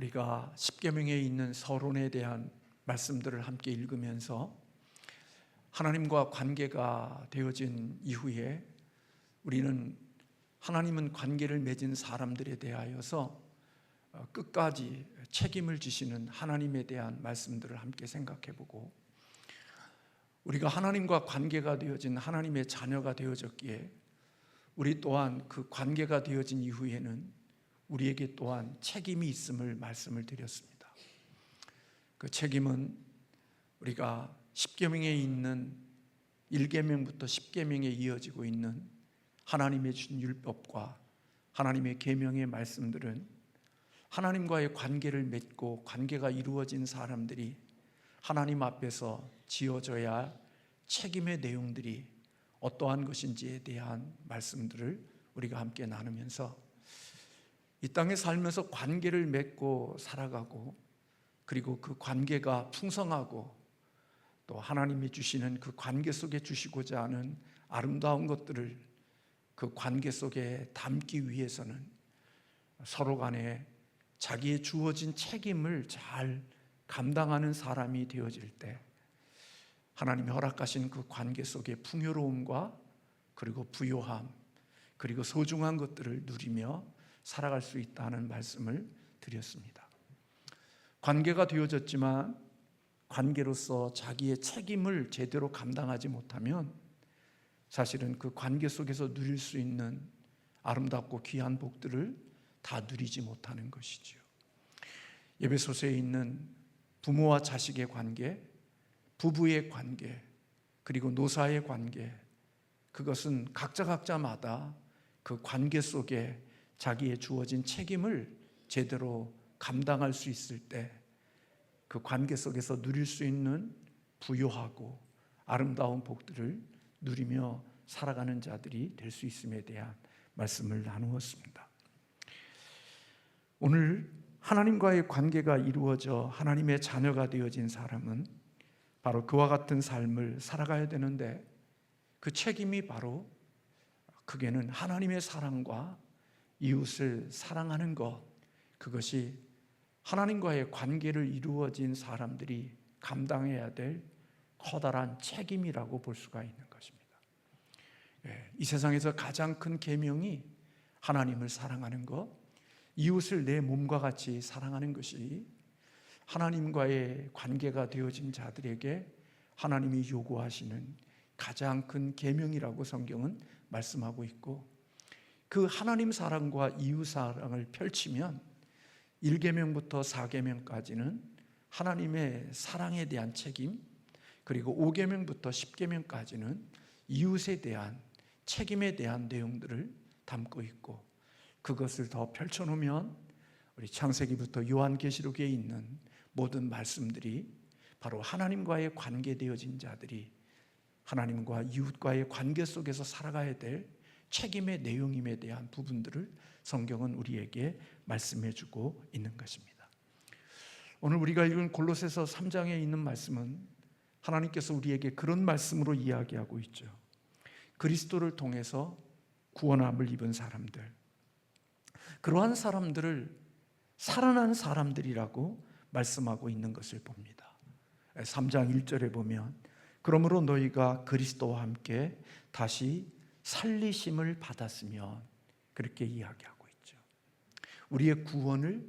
우리가 십계명에 있는 서론에 대한 말씀들을 함께 읽으면서 하나님과 관계가 되어진 이후에 우리는 하나님은 관계를 맺은 사람들에 대하여서 끝까지 책임을 지시는 하나님에 대한 말씀들을 함께 생각해보고, 우리가 하나님과 관계가 되어진 하나님의 자녀가 되어졌기에 우리 또한 그 관계가 되어진 이후에는 우리에게 또한 책임이 있음을 말씀을 드렸습니다. 그 책임은 우리가 십계명에 있는 1계명부터 10계명에 이어지고 있는 하나님의 준 율법과 하나님의 계명의 말씀들은 하나님과의 관계를 맺고 관계가 이루어진 사람들이 하나님 앞에서 지어져야 할 책임의 내용들이 어떠한 것인지에 대한 말씀들을 우리가 함께 나누면서 이 땅에 살면서 관계를 맺고 살아가고, 그리고 그 관계가 풍성하고 또 하나님이 주시는 그 관계 속에 주시고자 하는 아름다운 것들을 그 관계 속에 담기 위해서는 서로 간에 자기의 주어진 책임을 잘 감당하는 사람이 되어질 때 하나님이 허락하신 그 관계 속의 풍요로움과 그리고 부요함, 그리고 소중한 것들을 누리며 살아갈 수 있다는 말씀을 드렸습니다. 관계가 되어졌지만 관계로서 자기의 책임을 제대로 감당하지 못하면 사실은 그 관계 속에서 누릴 수 있는 아름답고 귀한 복들을 다 누리지 못하는 것이지요. 에베소서에 있는 부모와 자식의 관계, 부부의 관계, 그리고 노사의 관계, 그것은 각자마다 그 관계 속에 자기의 주어진 책임을 제대로 감당할 수 있을 때 그 관계 속에서 누릴 수 있는 부요하고 아름다운 복들을 누리며 살아가는 자들이 될 수 있음에 대한 말씀을 나누었습니다. 오늘 하나님과의 관계가 이루어져 하나님의 자녀가 되어진 사람은 바로 그와 같은 삶을 살아가야 되는데, 그 책임이 바로 그게는 하나님의 사랑과 이웃을 사랑하는 것, 그것이 하나님과의 관계를 이루어진 사람들이 감당해야 될 커다란 책임이라고 볼 수가 있는 것입니다. 이 세상에서 가장 큰 계명이 하나님을 사랑하는 것, 이웃을 내 몸과 같이 사랑하는 것이 하나님과의 관계가 되어진 자들에게 하나님이 요구하시는 가장 큰 계명이라고 성경은 말씀하고 있고, 그 하나님 사랑과 이웃 사랑을 펼치면 1계명부터 4계명까지는 하나님의 사랑에 대한 책임, 그리고 5계명부터 10계명까지는 이웃에 대한 책임에 대한 내용들을 담고 있고, 그것을 더 펼쳐놓으면 우리 창세기부터 요한계시록에 있는 모든 말씀들이 바로 하나님과의 관계되어진 자들이 하나님과 이웃과의 관계 속에서 살아가야 될 책임의 내용임에 대한 부분들을 성경은 우리에게 말씀해주고 있는 것입니다. 오늘 우리가 읽은 골로새서 3장에 있는 말씀은 하나님께서 우리에게 그런 말씀으로 이야기하고 있죠. 그리스도를 통해서 구원함을 입은 사람들, 그러한 사람들을 살아난 사람들이라고 말씀하고 있는 것을 봅니다. 3장 1절에 보면 그러므로 너희가 그리스도와 함께 다시 살리심을 받았으면, 그렇게 이야기하고 있죠. 우리의 구원을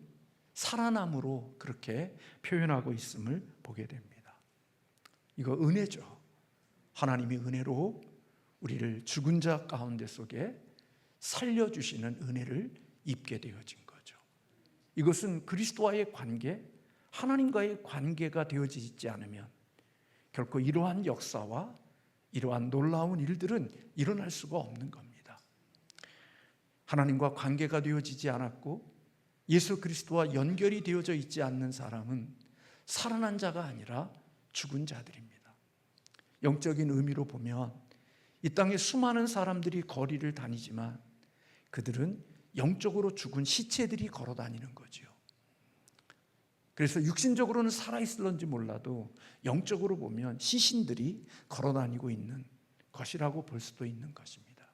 살아남으로 그렇게 표현하고 있음을 보게 됩니다. 이거 은혜죠. 하나님이 은혜로 우리를 죽은 자 가운데 속에 살려주시는 은혜를 입게 되어진 거죠. 이것은 그리스도와의 관계, 하나님과의 관계가 되어지지 않으면 결코 이러한 역사와 이러한 놀라운 일들은 일어날 수가 없는 겁니다. 하나님과 관계가 되어지지 않았고 예수 그리스도와 연결이 되어져 있지 않는 사람은 살아난 자가 아니라 죽은 자들입니다. 영적인 의미로 보면 이 땅에 수많은 사람들이 거리를 다니지만 그들은 영적으로 죽은 시체들이 걸어 다니는 거죠. 그래서 육신적으로는 살아있을런지 몰라도 영적으로 보면 시신들이 걸어 다니고 있는 것이라고 볼 수도 있는 것입니다.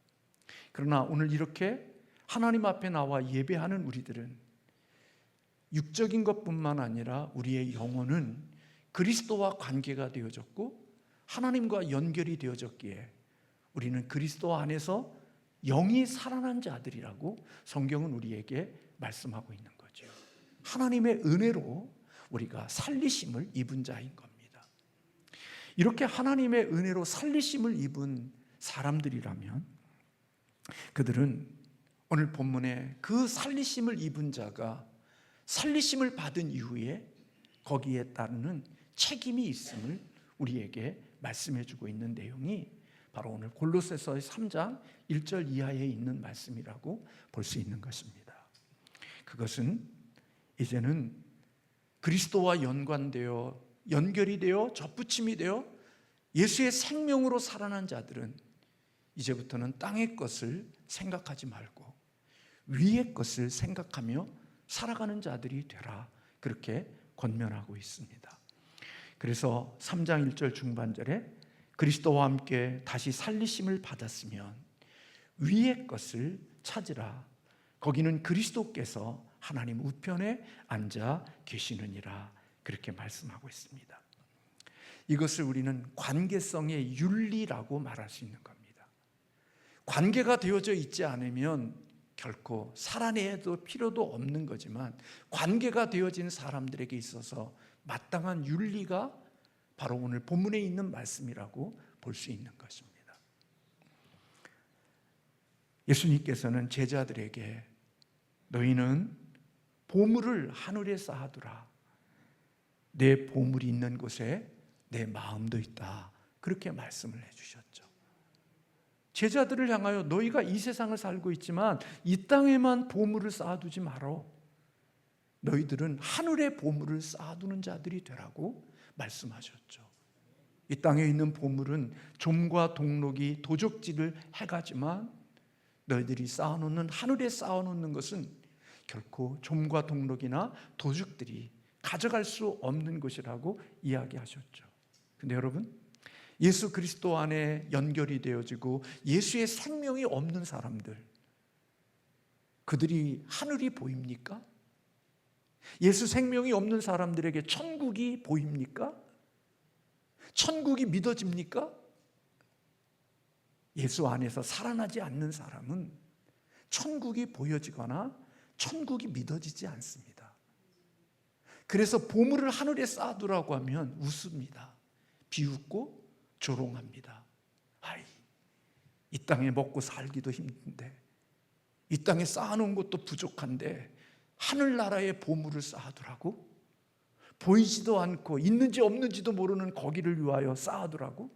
그러나 오늘 이렇게 하나님 앞에 나와 예배하는 우리들은 육적인 것뿐만 아니라 우리의 영혼은 그리스도와 관계가 되어졌고 하나님과 연결이 되어졌기에 우리는 그리스도 안에서 영이 살아난 자들이라고 성경은 우리에게 말씀하고 있는 거죠. 하나님의 은혜로 우리가 살리심을 입은 자인 겁니다. 이렇게 하나님의 은혜로 살리심을 입은 사람들이라면 그들은 오늘 본문에 그 살리심을 입은 자가 살리심을 받은 이후에 거기에 따르는 책임이 있음을 우리에게 말씀해 주고 있는 내용이 바로 오늘 골로새서 3장 1절 이하에 있는 말씀이라고 볼 수 있는 것입니다. 그것은 이제는 그리스도와 연관되어 연결이 되어 접붙임이 되어 예수의 생명으로 살아난 자들은 이제부터는 땅의 것을 생각하지 말고 위의 것을 생각하며 살아가는 자들이 되라, 그렇게 권면하고 있습니다. 그래서 3장 1절 중반절에 그리스도와 함께 다시 살리심을 받았으면 위의 것을 찾으라, 거기는 그리스도께서 하나님 우편에 앉아 계시느니라, 그렇게 말씀하고 있습니다. 이것을 우리는 관계성의 윤리라고 말할 수 있는 겁니다. 관계가 되어져 있지 않으면 결코 살아내도 필요도 없는 거지만 관계가 되어진 사람들에게 있어서 마땅한 윤리가 바로 오늘 본문에 있는 말씀이라고 볼 수 있는 것입니다. 예수님께서는 제자들에게 너희는 보물을 하늘에 쌓아두라, 내 보물이 있는 곳에 내 마음도 있다, 그렇게 말씀을 해주셨죠. 제자들을 향하여 너희가 이 세상을 살고 있지만 이 땅에만 보물을 쌓아두지 말어, 너희들은 하늘의 보물을 쌓아두는 자들이 되라고 말씀하셨죠. 이 땅에 있는 보물은 좀과 동록이 도적질을 해가지만 너희들이 쌓아놓는, 하늘에 쌓아놓는 것은 결코 좀과 동록이나 도적들이 가져갈 수 없는 것이라고 이야기하셨죠. 근데 여러분, 예수 그리스도 안에 연결이 되어지고 예수의 생명이 없는 사람들, 그들이 하늘이 보입니까? 예수 생명이 없는 사람들에게 천국이 보입니까? 천국이 믿어집니까? 예수 안에서 살아나지 않는 사람은 천국이 보여지거나 천국이 믿어지지 않습니다. 그래서 보물을 하늘에 쌓아두라고 하면 웃습니다. 비웃고 조롱합니다. 아이, 이 땅에 먹고 살기도 힘든데, 이 땅에 쌓아놓은 것도 부족한데 하늘나라에 보물을 쌓아두라고? 보이지도 않고 있는지 없는지도 모르는 거기를 위하여 쌓아두라고?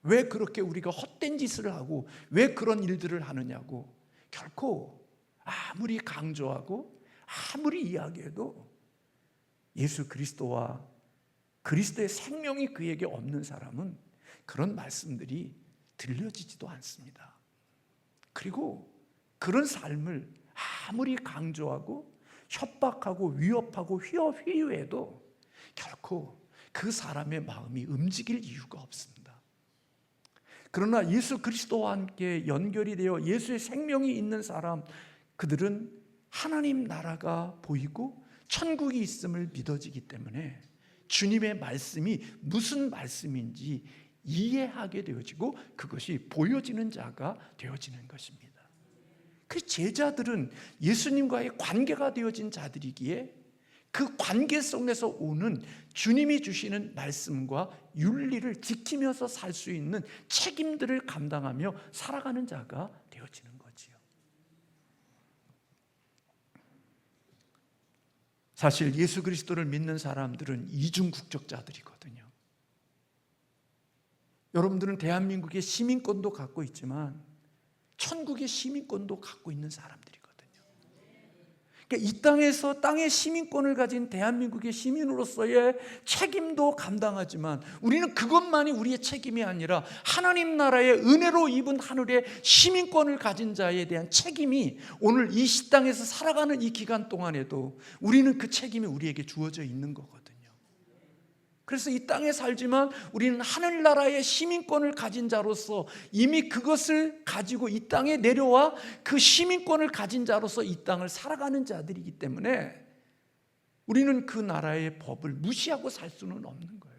왜 그렇게 우리가 헛된 짓을 하고 왜 그런 일들을 하느냐고. 결코 아무리 강조하고 아무리 이야기해도 예수 그리스도와 그리스도의 생명이 그에게 없는 사람은 그런 말씀들이 들려지지도 않습니다. 그리고 그런 삶을 아무리 강조하고 협박하고 위협하고 회유해도 결코 그 사람의 마음이 움직일 이유가 없습니다. 그러나 예수 그리스도와 함께 연결이 되어 예수의 생명이 있는 사람, 그들은 하나님 나라가 보이고 천국이 있음을 믿어지기 때문에 주님의 말씀이 무슨 말씀인지 이해하게 되어지고 그것이 보여지는 자가 되어지는 것입니다. 그 제자들은 예수님과의 관계가 되어진 자들이기에 그 관계 속에서 오는 주님이 주시는 말씀과 윤리를 지키면서 살 수 있는 책임들을 감당하며 살아가는 자가 되어지는 거지요. 사실 예수 그리스도를 믿는 사람들은 이중 국적자들이거든요. 여러분들은 대한민국의 시민권도 갖고 있지만 천국의 시민권도 갖고 있는 사람들이거든요. 그러니까 이 땅에서 땅의 시민권을 가진 대한민국의 시민으로서의 책임도 감당하지만 우리는 그것만이 우리의 책임이 아니라 하나님 나라의 은혜로 입은 하늘의 시민권을 가진 자에 대한 책임이 오늘 이 땅에서 살아가는 이 기간 동안에도 우리는 그 책임이 우리에게 주어져 있는 거거든요. 그래서 이 땅에 살지만 우리는 하늘나라의 시민권을 가진 자로서 이미 그것을 가지고 이 땅에 내려와 그 시민권을 가진 자로서 이 땅을 살아가는 자들이기 때문에 우리는 그 나라의 법을 무시하고 살 수는 없는 거예요.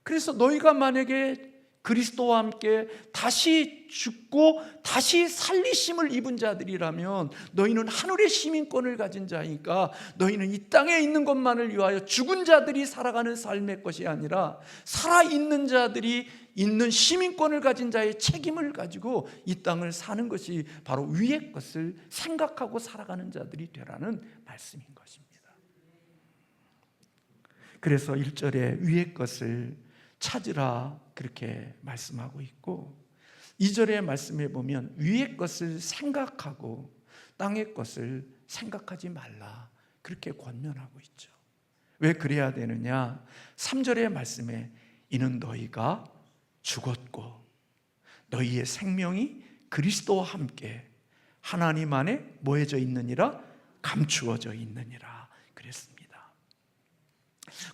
그래서 너희가 만약에 그리스도와 함께 다시 죽고 다시 살리심을 입은 자들이라면 너희는 하늘의 시민권을 가진 자니까 너희는 이 땅에 있는 것만을 위하여 죽은 자들이 살아가는 삶의 것이 아니라 살아있는 자들이 있는 시민권을 가진 자의 책임을 가지고 이 땅을 사는 것이 바로 위의 것을 생각하고 살아가는 자들이 되라는 말씀인 것입니다. 그래서 1절에 위의 것을 찾으라 그렇게 말씀하고 있고, 2절의 말씀에 보면 위의 것을 생각하고 땅의 것을 생각하지 말라 그렇게 권면하고 있죠. 왜 그래야 되느냐? 3절의 말씀에 이는 너희가 죽었고 너희의 생명이 그리스도와 함께 하나님 안에 뭐해져 있느니라? 감추어져 있느니라 그랬습니다.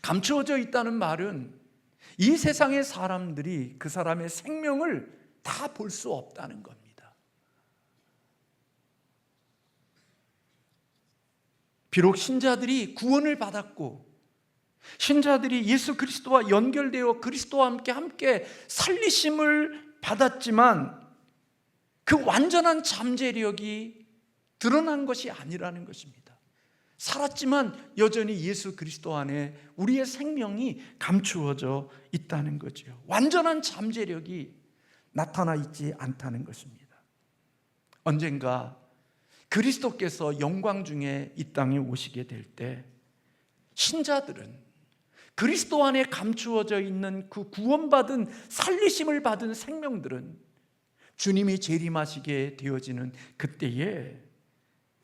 감추어져 있다는 말은 이 세상의 사람들이 그 사람의 생명을 다 볼 수 없다는 겁니다. 비록 신자들이 구원을 받았고 신자들이 예수 그리스도와 연결되어 그리스도와 함께 살리심을 받았지만 그 완전한 잠재력이 드러난 것이 아니라는 것입니다. 살았지만 여전히 예수 그리스도 안에 우리의 생명이 감추어져 있다는 거죠. 완전한 잠재력이 나타나 있지 않다는 것입니다. 언젠가 그리스도께서 영광 중에 이 땅에 오시게 될 때 신자들은 그리스도 안에 감추어져 있는 그 구원받은 살리심을 받은 생명들은 주님이 재림하시게 되어지는 그때에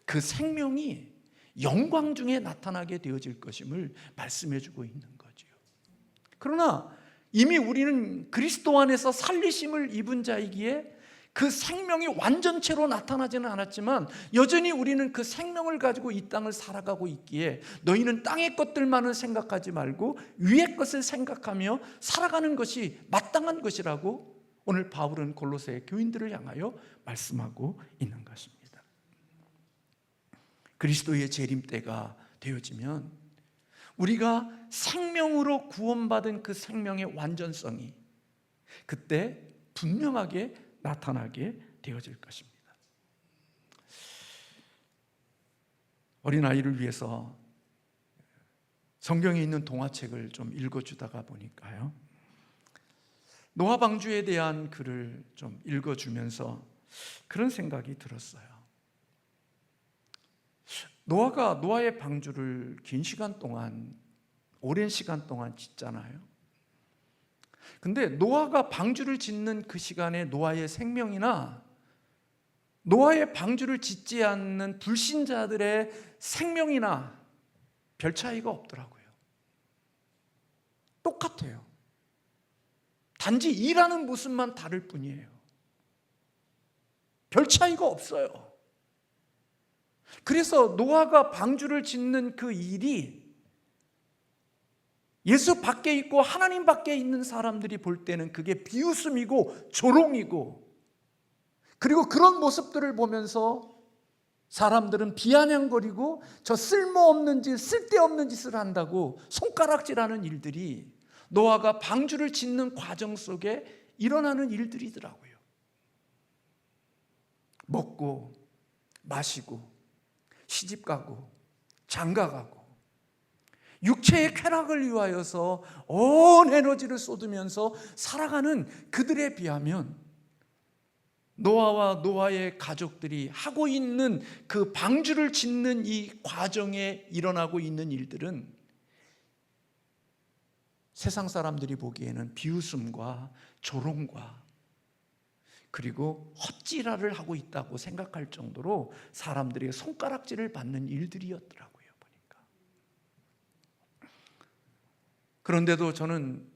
그 생명이 영광 중에 나타나게 되어질 것임을 말씀해 주고 있는 거죠. 그러나 이미 우리는 그리스도 안에서 살리심을 입은 자이기에 그 생명이 완전체로 나타나지는 않았지만 여전히 우리는 그 생명을 가지고 이 땅을 살아가고 있기에 너희는 땅의 것들만을 생각하지 말고 위의 것을 생각하며 살아가는 것이 마땅한 것이라고 오늘 바울은 골로새 교인들을 향하여 말씀하고 있는 것입니다. 그리스도의 재림 때가 되어지면 우리가 생명으로 구원받은 그 생명의 완전성이 그때 분명하게 나타나게 되어질 것입니다. 어린아이를 위해서 성경에 있는 동화책을 좀 읽어주다가 보니까요, 노아 방주에 대한 글을 좀 읽어주면서 그런 생각이 들었어요. 노아가 노아의 방주를 긴 시간 동안, 오랜 시간 동안 짓잖아요. 근데 노아가 방주를 짓는 그 시간에 노아의 생명이나 노아의 방주를 짓지 않는 불신자들의 생명이나 별 차이가 없더라고요. 똑같아요. 단지 일하는 모습만 다를 뿐이에요. 별 차이가 없어요. 그래서 노아가 방주를 짓는 그 일이 예수 밖에 있고 하나님 밖에 있는 사람들이 볼 때는 그게 비웃음이고 조롱이고, 그리고 그런 모습들을 보면서 사람들은 비아냥거리고 저 쓸모없는 짓, 쓸데없는 짓을 한다고 손가락질하는 일들이 노아가 방주를 짓는 과정 속에 일어나는 일들이더라고요. 먹고 마시고 시집가고 장가가고 육체의 쾌락을 위하여서 온 에너지를 쏟으면서 살아가는 그들에 비하면 노아와 노아의 가족들이 하고 있는 그 방주를 짓는 이 과정에 일어나고 있는 일들은 세상 사람들이 보기에는 비웃음과 조롱과 그리고 헛질화를 하고 있다고 생각할 정도로 사람들의 손가락질을 받는 일들이었더라고요, 보니까. 그런데도 저는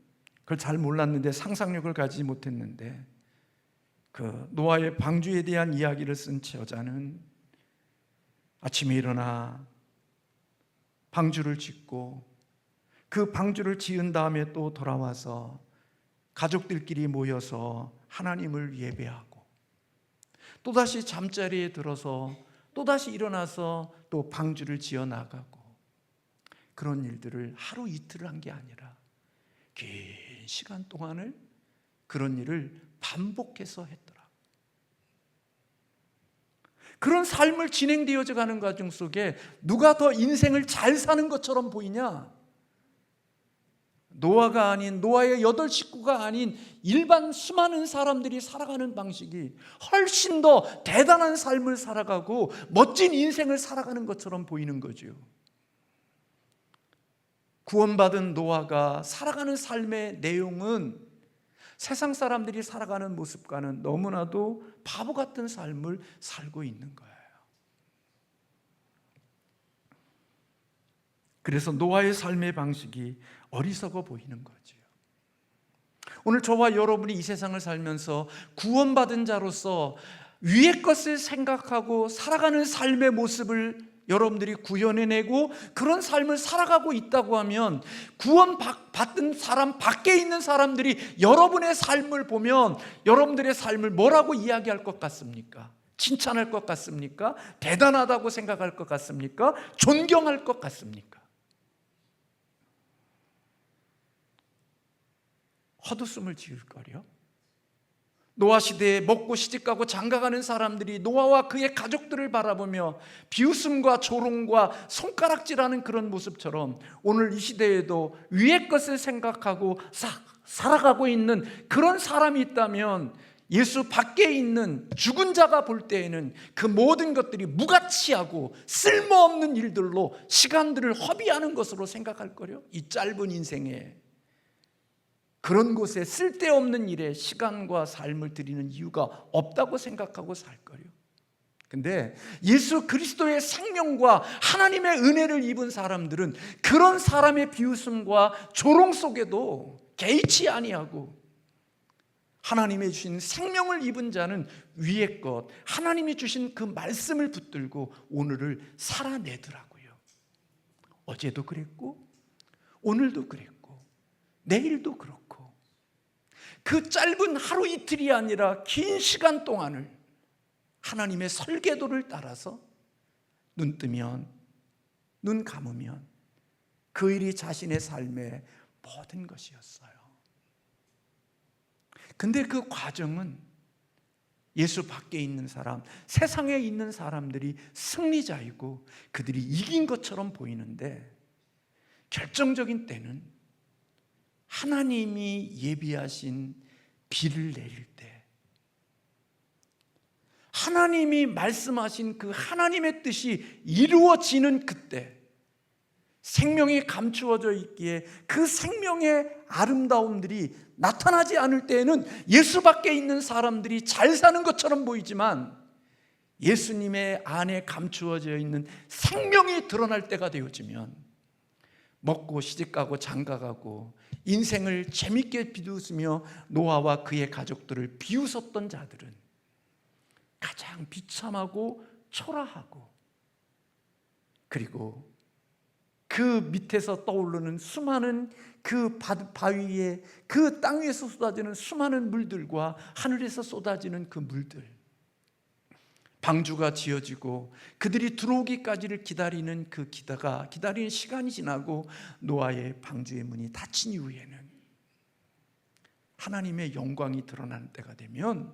그걸 잘 몰랐는데, 상상력을 가지지 못했는데, 그 노아의 방주에 대한 이야기를 쓴 저자는 아침에 일어나 방주를 짓고 그 방주를 지은 다음에 또 돌아와서 가족들끼리 모여서 하나님을 예배하고 또다시 잠자리에 들어서 또다시 일어나서 또 방주를 지어 나가고 그런 일들을 하루 이틀을 한 게 아니라 긴 시간 동안을 그런 일을 반복해서 했더라. 그런 삶을 진행되어져 가는 과정 속에 누가 더 인생을 잘 사는 것처럼 보이냐? 노아가 아닌, 노아의 8 식구가 아닌 일반 수많은 사람들이 살아가는 방식이 훨씬 더 대단한 삶을 살아가고 멋진 인생을 살아가는 것처럼 보이는 거죠. 구원받은 노아가 살아가는 삶의 내용은 세상 사람들이 살아가는 모습과는 너무나도 바보 같은 삶을 살고 있는 거예요. 그래서 노아의 삶의 방식이 어리석어 보이는 거죠. 오늘 저와 여러분이 이 세상을 살면서 구원받은 자로서 위의 것을 생각하고 살아가는 삶의 모습을 여러분들이 구현해내고 그런 삶을 살아가고 있다고 하면, 구원받은 사람 밖에 있는 사람들이 여러분의 삶을 보면 여러분들의 삶을 뭐라고 이야기할 것 같습니까? 칭찬할 것 같습니까? 대단하다고 생각할 것 같습니까? 존경할 것 같습니까? 헛웃음을 지을 거려? 노아 시대에 먹고 시집가고 장가가는 사람들이 노아와 그의 가족들을 바라보며 비웃음과 조롱과 손가락질하는 그런 모습처럼 오늘 이 시대에도 위의 것을 생각하고 살아가고 있는 그런 사람이 있다면, 예수 밖에 있는 죽은 자가 볼 때에는 그 모든 것들이 무가치하고 쓸모없는 일들로 시간들을 허비하는 것으로 생각할 거려. 이 짧은 인생에 그런 곳에 쓸데없는 일에 시간과 삶을 들이는 이유가 없다고 생각하고 살 거예요. 근데 예수 그리스도의 생명과 하나님의 은혜를 입은 사람들은 그런 사람의 비웃음과 조롱 속에도 개의치 아니하고, 하나님의 주신 생명을 입은 자는 위의 것, 하나님이 주신 그 말씀을 붙들고 오늘을 살아내더라고요. 어제도 그랬고 오늘도 그랬고 내일도 그렇고, 그 짧은 하루 이틀이 아니라 긴 시간 동안을 하나님의 설계도를 따라서 눈 뜨면 눈 감으면 그 일이 자신의 삶의 모든 것이었어요. 근데 그 과정은 예수 밖에 있는 사람, 세상에 있는 사람들이 승리자이고 그들이 이긴 것처럼 보이는데, 결정적인 때는 하나님이 예비하신 비를 내릴 때, 하나님이 말씀하신 그 하나님의 뜻이 이루어지는 그때, 생명이 감추어져 있기에 그 생명의 아름다움들이 나타나지 않을 때에는 예수 밖에 있는 사람들이 잘 사는 것처럼 보이지만, 예수님의 안에 감추어져 있는 생명이 드러날 때가 되어지면, 먹고 시집가고 장가가고 인생을 재밌게 비웃으며 노아와 그의 가족들을 비웃었던 자들은 가장 비참하고 초라하고, 그리고 그 밑에서 떠오르는 수많은 그 바위에, 그 땅 위에서 쏟아지는 수많은 물들과 하늘에서 쏟아지는 그 물들, 방주가 지어지고 그들이 들어오기까지를 기다리는 그 기다리는 시간이 지나고 노아의 방주의 문이 닫힌 이후에는 하나님의 영광이 드러나는 때가 되면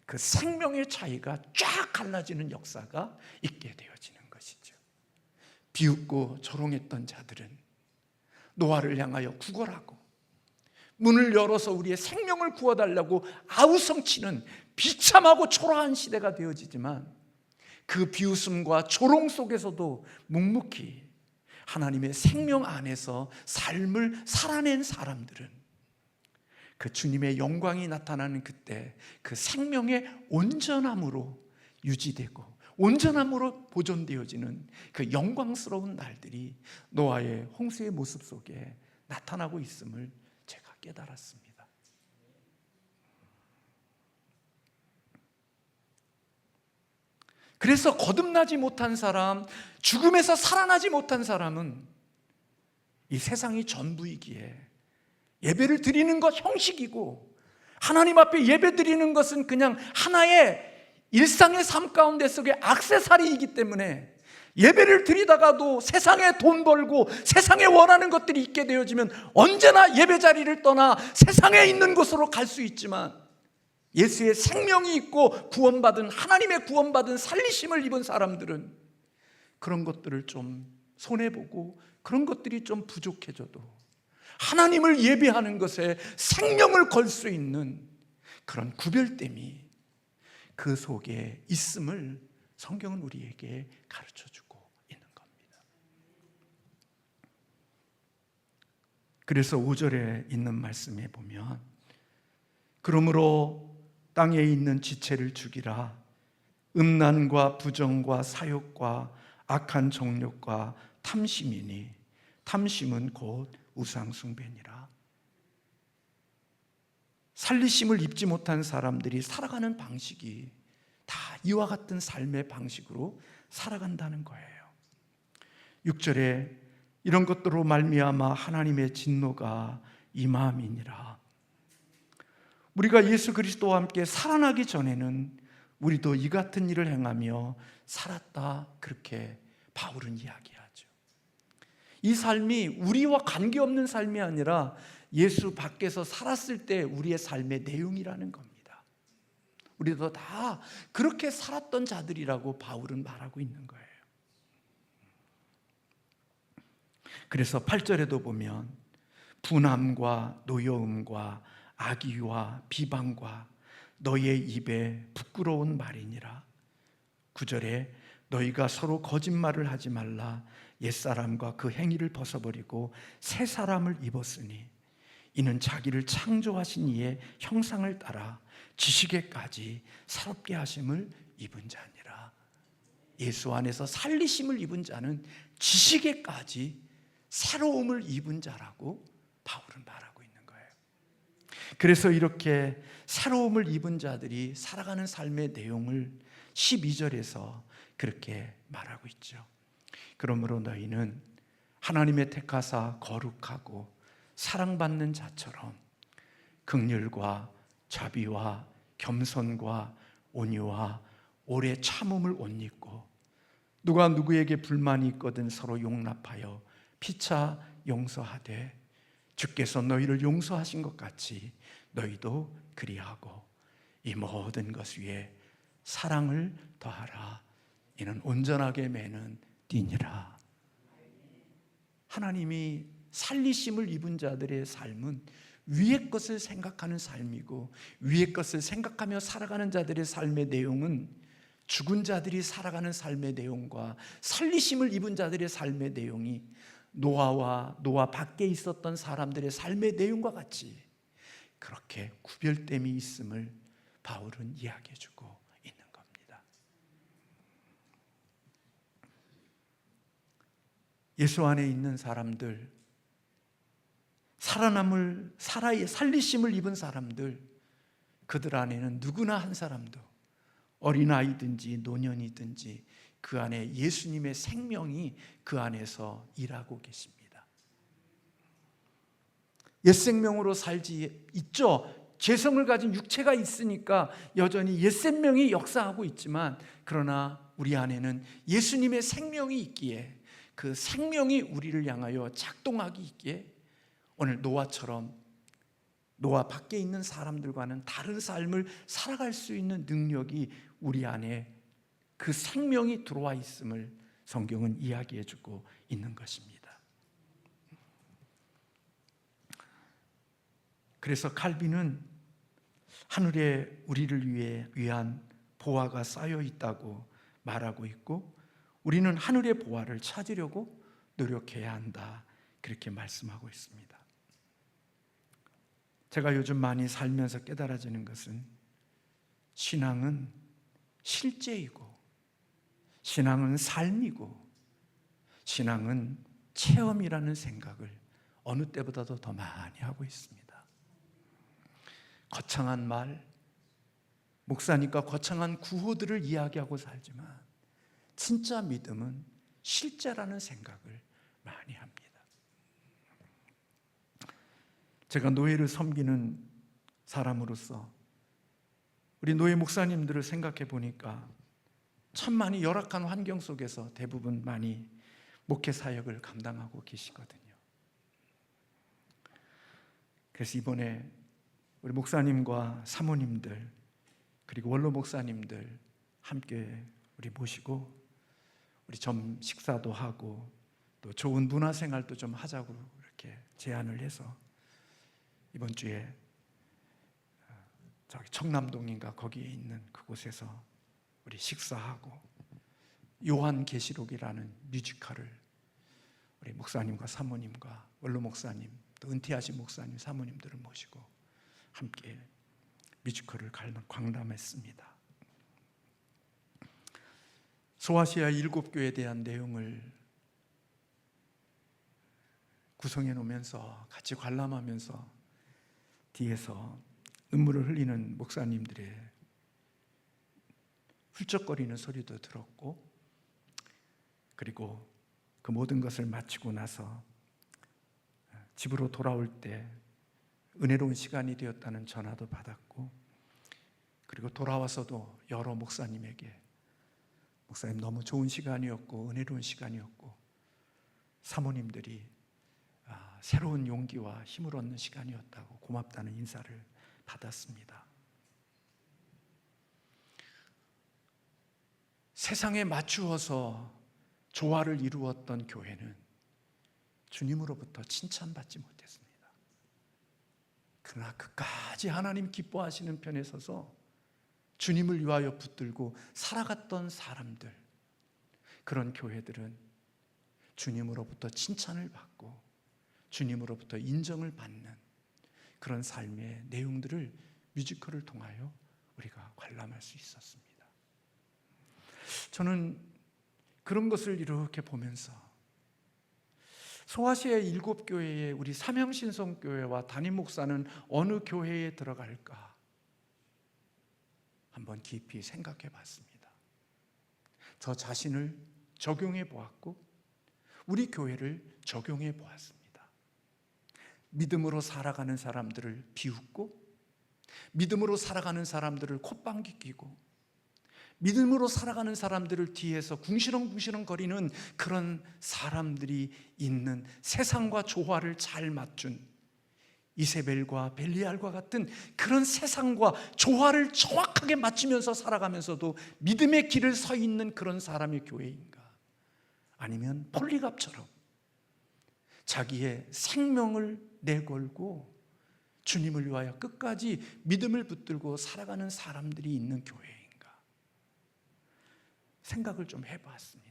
그 생명의 차이가 쫙 갈라지는 역사가 있게 되어지는 것이죠. 비웃고 조롱했던 자들은 노아를 향하여 구걸하고 문을 열어서 우리의 생명을 구워달라고 아우성치는 비참하고 초라한 시대가 되어지지만, 그 비웃음과 조롱 속에서도 묵묵히 하나님의 생명 안에서 삶을 살아낸 사람들은 그 주님의 영광이 나타나는 그때 그 생명의 온전함으로 유지되고 온전함으로 보존되어지는 그 영광스러운 날들이 노아의 홍수의 모습 속에 나타나고 있음을 제가 깨달았습니다. 그래서 거듭나지 못한 사람, 죽음에서 살아나지 못한 사람은 이 세상이 전부이기에 예배를 드리는 것 형식이고, 하나님 앞에 예배 드리는 것은 그냥 하나의 일상의 삶 가운데 속의 액세서리이기 때문에 예배를 드리다가도 세상에 돈 벌고 세상에 원하는 것들이 있게 되어지면 언제나 예배 자리를 떠나 세상에 있는 곳으로 갈 수 있지만, 예수의 생명이 있고 구원받은, 하나님의 구원받은 살리심을 입은 사람들은 그런 것들을 좀 손해보고 그런 것들이 좀 부족해져도 하나님을 예배하는 것에 생명을 걸 수 있는 그런 구별됨이 그 속에 있음을 성경은 우리에게 가르쳐주고 있는 겁니다. 그래서 5절에 있는 말씀에 보면, 그러므로 땅에 있는 지체를 죽이라. 음란과 부정과 사욕과 악한 정욕과 탐심이니 탐심은 곧 우상숭배니라. 살리심을 입지 못한 사람들이 살아가는 방식이 다 이와 같은 삶의 방식으로 살아간다는 거예요. 6절에 이런 것들로 말미암아 하나님의 진노가 임함이니라. 우리가 예수 그리스도와 함께 살아나기 전에는 우리도 이 같은 일을 행하며 살았다, 그렇게 바울은 이야기하죠. 이 삶이 우리와 관계없는 삶이 아니라 예수 밖에서 살았을 때 우리의 삶의 내용이라는 겁니다. 우리도 다 그렇게 살았던 자들이라고 바울은 말하고 있는 거예요. 그래서 8절에도 보면 분함과 노여움과 악의와 비방과 너희의 입에 부끄러운 말이니라. 9절에 너희가 서로 거짓말을 하지 말라. 옛사람과 그 행위를 벗어버리고 새 사람을 입었으니 이는 자기를 창조하신 이의 형상을 따라 지식에까지 새롭게 하심을 입은 자니라. 예수 안에서 살리심을 입은 자는 지식에까지 새로움을 입은 자라고 바울은 말하고 있는 거예요. 그래서 이렇게 새로움을 입은 자들이 살아가는 삶의 내용을 12절에서 그렇게 말하고 있죠. 그러므로 너희는 하나님의 택하사 거룩하고 사랑받는 자처럼 긍휼과 자비와 겸손과 온유와 오래 참음을 옷 입고, 누가 누구에게 불만이 있거든 서로 용납하여 피차 용서하되 주께서 너희를 용서하신 것 같이 너희도 그리하고 이 모든 것 위에 사랑을 더하라. 이는 온전하게 매는 띠니라. 하나님이 살리심을 입은 자들의 삶은 위의 것을 생각하는 삶이고, 위의 것을 생각하며 살아가는 자들의 삶의 내용은 죽은 자들이 살아가는 삶의 내용과 살리심을 입은 자들의 삶의 내용이 노아와 노아 밖에 있었던 사람들의 삶의 내용과 같이 그렇게 구별됨이 있음을 바울은 이야기해주고 있는 겁니다. 예수 안에 있는 사람들, 살리심을 입은 사람들, 그들 안에는 누구나 한 사람도, 어린아이든지 노년이든지 그 안에 예수님의 생명이 그 안에서 일하고 계십니다. 옛 생명으로 살지 있죠. 죄성을 가진 육체가 있으니까 여전히 옛 생명이 역사하고 있지만, 그러나 우리 안에는 예수님의 생명이 있기에 그 생명이 우리를 향하여 작동하기 있기에 오늘 노아처럼 노아 밖에 있는 사람들과는 다른 삶을 살아갈 수 있는 능력이 우리 안에 그 생명이 들어와 있음을 성경은 이야기해주고 있는 것입니다. 그래서 칼빈은 하늘에 우리를 위한 보화가 쌓여 있다고 말하고 있고, 우리는 하늘의 보화를 찾으려고 노력해야 한다, 그렇게 말씀하고 있습니다. 제가 요즘 많이 살면서 깨달아지는 것은 신앙은 실제이고, 신앙은 삶이고, 신앙은 체험이라는 생각을 어느 때보다도 더 많이 하고 있습니다. 거창한 말, 목사니까 거창한 구호들을 이야기하고 살지만 진짜 믿음은 실제라는 생각을 많이 합니다. 제가 노예를 섬기는 사람으로서 우리 노예 목사님들을 생각해 보니까 참 많이 열악한 환경 속에서 대부분 많이 목회 사역을 감당하고 계시거든요. 그래서 이번에 우리 목사님과 사모님들 그리고 원로 목사님들 함께 우리 모시고 우리 점 식사도 하고 또 좋은 문화생활도 좀 하자고 이렇게 제안을 해서 이번 주에 저기 청남동인가 거기에 있는 그곳에서 우리 식사하고 요한계시록이라는 뮤지컬을 우리 목사님과 사모님과 원로 목사님 또 은퇴하신 목사님 사모님들을 모시고 함께 뮤지컬을 관람했습니다. 소아시아 7교회에 대한 내용을 구성해 놓으면서 같이 관람하면서 뒤에서 눈물을 흘리는 목사님들의 훌쩍거리는 소리도 들었고, 그리고 그 모든 것을 마치고 나서 집으로 돌아올 때 은혜로운 시간이 되었다는 전화도 받았고, 그리고 돌아와서도 여러 목사님에게 목사님 너무 좋은 시간이었고 은혜로운 시간이었고 사모님들이 새로운 용기와 힘을 얻는 시간이었다고 고맙다는 인사를 받았습니다. 세상에 맞추어서 조화를 이루었던 교회는 주님으로부터 칭찬받지 못했습니다. 그러나 끝까지 하나님 기뻐하시는 편에 서서 주님을 위하여 붙들고 살아갔던 사람들, 그런 교회들은 주님으로부터 칭찬을 받고 주님으로부터 인정을 받는 그런 삶의 내용들을 뮤지컬을 통하여 우리가 관람할 수 있었습니다. 저는 그런 것을 이렇게 보면서 소아시아 7교회의 우리 삼형신성교회와 담임 목사는 어느 교회에 들어갈까 한번 깊이 생각해 봤습니다. 저 자신을 적용해 보았고 우리 교회를 적용해 보았습니다. 믿음으로 살아가는 사람들을 비웃고, 믿음으로 살아가는 사람들을 콧방귀 뀌고, 믿음으로 살아가는 사람들을 뒤에서 궁시렁궁시렁 거리는 그런 사람들이 있는, 세상과 조화를 잘 맞춘 이세벨과 벨리알과 같은 그런 세상과 조화를 정확하게 맞추면서 살아가면서도 믿음의 길을 서 있는 그런 사람의 교회인가? 아니면 폴리갑처럼 자기의 생명을 내걸고 주님을 위하여 끝까지 믿음을 붙들고 살아가는 사람들이 있는 교회인가? 생각을 좀 해봤습니다.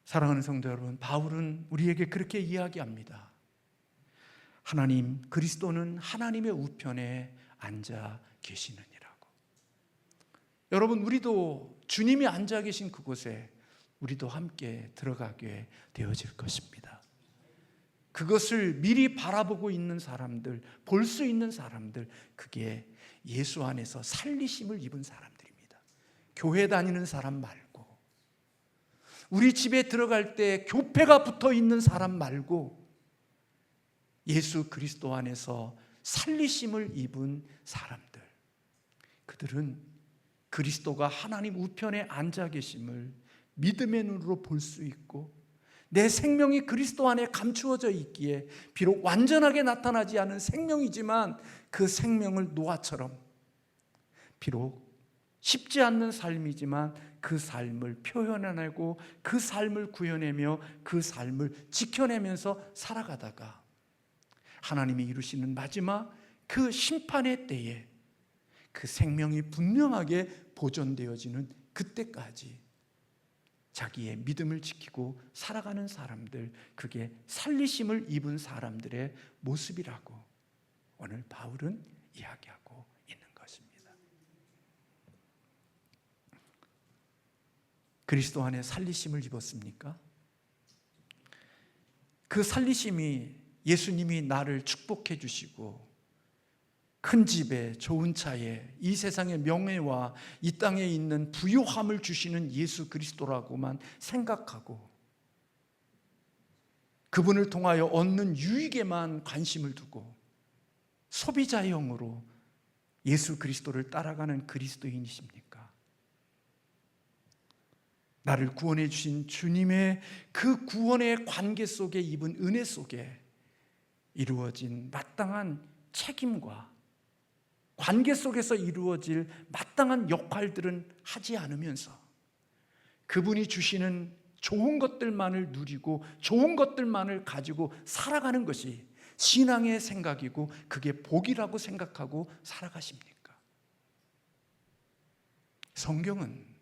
사랑하는 성도 여러분, 바울은 우리에게 그렇게 이야기합니다. 하나님, 그리스도는 하나님의 우편에 앉아 계시느니라고. 여러분, 우리도 주님이 앉아 계신 그곳에 우리도 함께 들어가게 되어질 것입니다. 그것을 미리 바라보고 있는 사람들, 볼 수 있는 사람들, 그게 예수 안에서 살리심을 입은 사람들입니다. 교회 다니는 사람 말고, 우리 집에 들어갈 때 교패가 붙어 있는 사람 말고, 예수 그리스도 안에서 살리심을 입은 사람들, 그들은 그리스도가 하나님 우편에 앉아 계심을 믿음의 눈으로 볼 수 있고, 내 생명이 그리스도 안에 감추어져 있기에 비록 완전하게 나타나지 않은 생명이지만 그 생명을 노아처럼, 비록 쉽지 않는 삶이지만 그 삶을 표현해내고 그 삶을 구현하며 그 삶을 지켜내면서 살아가다가 하나님이 이루시는 마지막 그 심판의 때에 그 생명이 분명하게 보존되어지는 그때까지 자기의 믿음을 지키고 살아가는 사람들, 그게 살리심을 입은 사람들의 모습이라고 오늘 바울은 이야기하고 있는 것입니다. 그리스도 안에 살리심을 입었습니까? 그 살리심이 예수님이 나를 축복해 주시고 큰 집에 좋은 차에 이 세상의 명예와 이 땅에 있는 부요함을 주시는 예수 그리스도라고만 생각하고 그분을 통하여 얻는 유익에만 관심을 두고 소비자형으로 예수 그리스도를 따라가는 그리스도인이십니까? 나를 구원해 주신 주님의 그 구원의 관계 속에 입은 은혜 속에 이루어진 마땅한 책임과 관계 속에서 이루어질 마땅한 역할들은 하지 않으면서 그분이 주시는 좋은 것들만을 누리고 좋은 것들만을 가지고 살아가는 것이 신앙의 생각이고 그게 복이라고 생각하고 살아가십니까? 성경은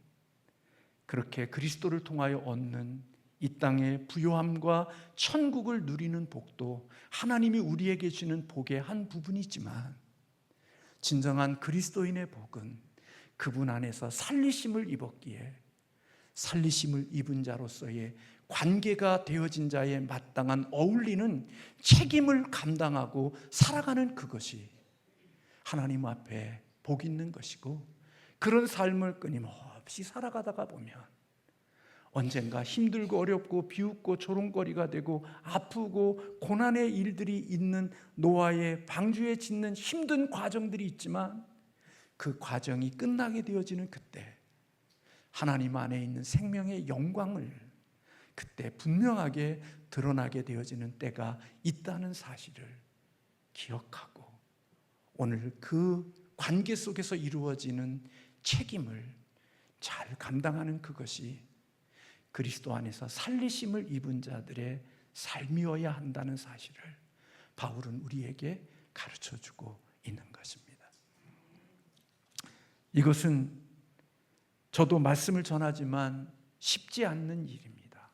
그렇게 그리스도를 통하여 얻는 이 땅의 부요함과 천국을 누리는 복도 하나님이 우리에게 주는 복의 한 부분이지만, 진정한 그리스도인의 복은 그분 안에서 살리심을 입었기에 살리심을 입은 자로서의 관계가 되어진 자의 마땅한 어울리는 책임을 감당하고 살아가는 그것이 하나님 앞에 복 있는 것이고, 그런 삶을 끊임없이 살아가다가 보면 언젠가 힘들고 어렵고 비웃고 조롱거리가 되고 아프고 고난의 일들이 있는 노아의 방주에 짓는 힘든 과정들이 있지만, 그 과정이 끝나게 되어지는 그때 하나님 안에 있는 생명의 영광을 그때 분명하게 드러나게 되어지는 때가 있다는 사실을 기억하고, 오늘 그 관계 속에서 이루어지는 책임을 잘 감당하는 그것이 그리스도 안에서 살리심을 입은 자들의 삶이어야 한다는 사실을 바울은 우리에게 가르쳐주고 있는 것입니다. 이것은 저도 말씀을 전하지만 쉽지 않는 일입니다.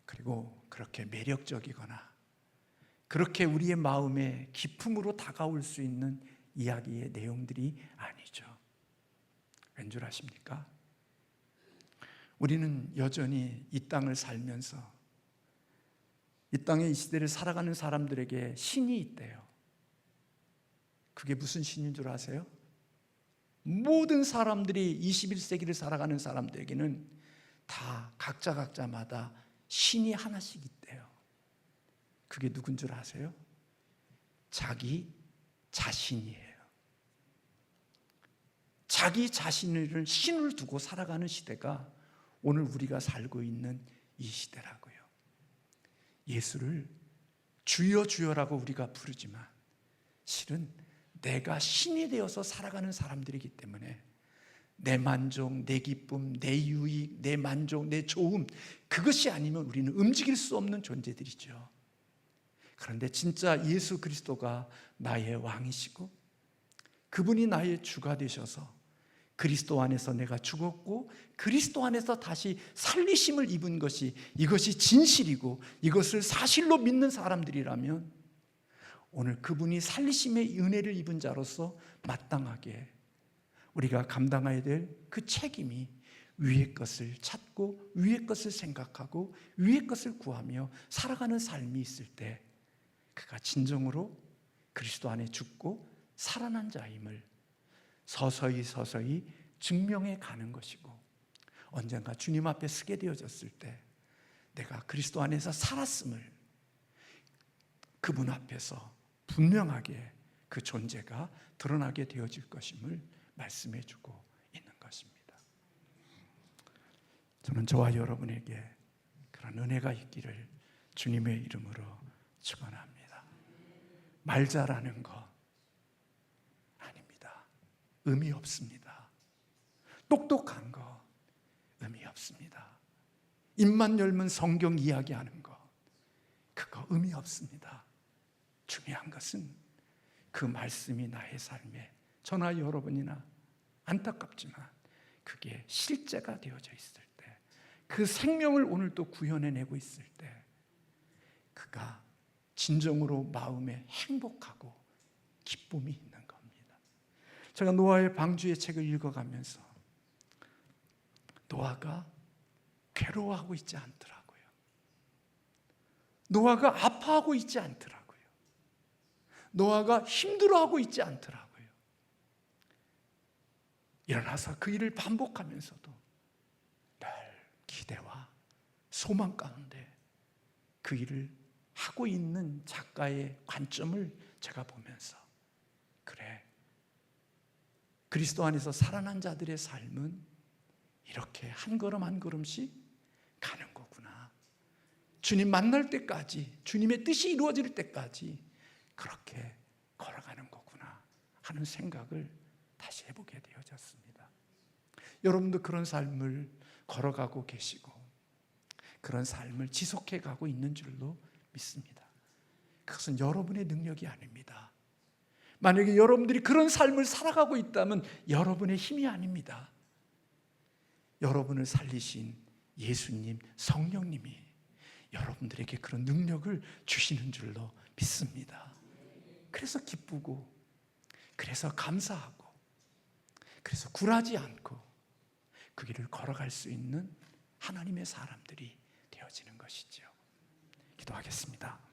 그리고 그렇게 매력적이거나 그렇게 우리의 마음에 기품으로 다가올 수 있는 이야기의 내용들이 아니죠. 왠 줄 아십니까? 우리는 여전히 이 땅을 살면서 이 땅의 이 시대를 살아가는 사람들에게 신이 있대요. 그게 무슨 신인 줄 아세요? 모든 사람들이 21세기를 살아가는 사람들에게는 다 각자마다 신이 하나씩 있대요. 그게 누군 줄 아세요? 자기 자신이에요. 자기 자신을 신을 두고 살아가는 시대가 오늘 우리가 살고 있는 이 시대라고요. 예수를 주여 주여라고 우리가 부르지만 실은 내가 신이 되어서 살아가는 사람들이기 때문에 내 만족, 내 기쁨, 내 유익, 내 만족, 내 좋음, 그것이 아니면 우리는 움직일 수 없는 존재들이죠. 그런데 진짜 예수 그리스도가 나의 왕이시고 그분이 나의 주가 되셔서 그리스도 안에서 내가 죽었고 그리스도 안에서 다시 살리심을 입은 것이, 이것이 진실이고 이것을 사실로 믿는 사람들이라면 오늘 그분이 살리심의 은혜를 입은 자로서 마땅하게 우리가 감당해야 될 그 책임이 위의 것을 찾고 위의 것을 생각하고 위의 것을 구하며 살아가는 삶이 있을 때 그가 진정으로 그리스도 안에 죽고 살아난 자임을 서서히 증명해 가는 것이고, 언젠가 주님 앞에 서게 되어졌을 때 내가 그리스도 안에서 살았음을 그분 앞에서 분명하게 그 존재가 드러나게 되어질 것임을 말씀해 주고 있는 것입니다. 저는 저와 여러분에게 그런 은혜가 있기를 주님의 이름으로 축원합니다. 말 잘하는 것 아닙니다. 의미 없습니다. 똑똑한 것 의미 없습니다. 입만 열면 성경 이야기하는 것, 그거 의미 없습니다. 중요한 것은 그 말씀이 나의 삶에 저나 여러분이나 안타깝지만 그게 실제가 되어져 있을 때, 그 생명을 오늘 또 구현해내고 있을 때 그가 진정으로 마음에 행복하고 기쁨이 있는 겁니다. 제가 노아의 방주의 책을 읽어가면서 노아가 괴로워하고 있지 않더라고요. 노아가 아파하고 있지 않더라고요. 노아가 힘들어하고 있지 않더라고요. 일어나서 그 일을 반복하면서도 늘 기대와 소망 가운데 그 일을 하고 있는 작가의 관점을 제가 보면서, 그래, 그리스도 안에서 살아난 자들의 삶은 이렇게 한 걸음 한 걸음씩 가는 거구나. 주님 만날 때까지, 주님의 뜻이 이루어질 때까지 그렇게 걸어가는 거구나 하는 생각을 다시 해보게 되어졌습니다. 여러분도 그런 삶을 걸어가고 계시고 그런 삶을 지속해 가고 있는 줄로 믿습니다. 그것은 여러분의 능력이 아닙니다. 만약에 여러분들이 그런 삶을 살아가고 있다면 여러분의 힘이 아닙니다. 여러분을 살리신 예수님, 성령님이 여러분들에게 그런 능력을 주시는 줄로 믿습니다. 그래서 기쁘고, 그래서 감사하고, 그래서 굴하지 않고 그 길을 걸어갈 수 있는 하나님의 사람들이 되어지는 것이죠. 기도하겠습니다.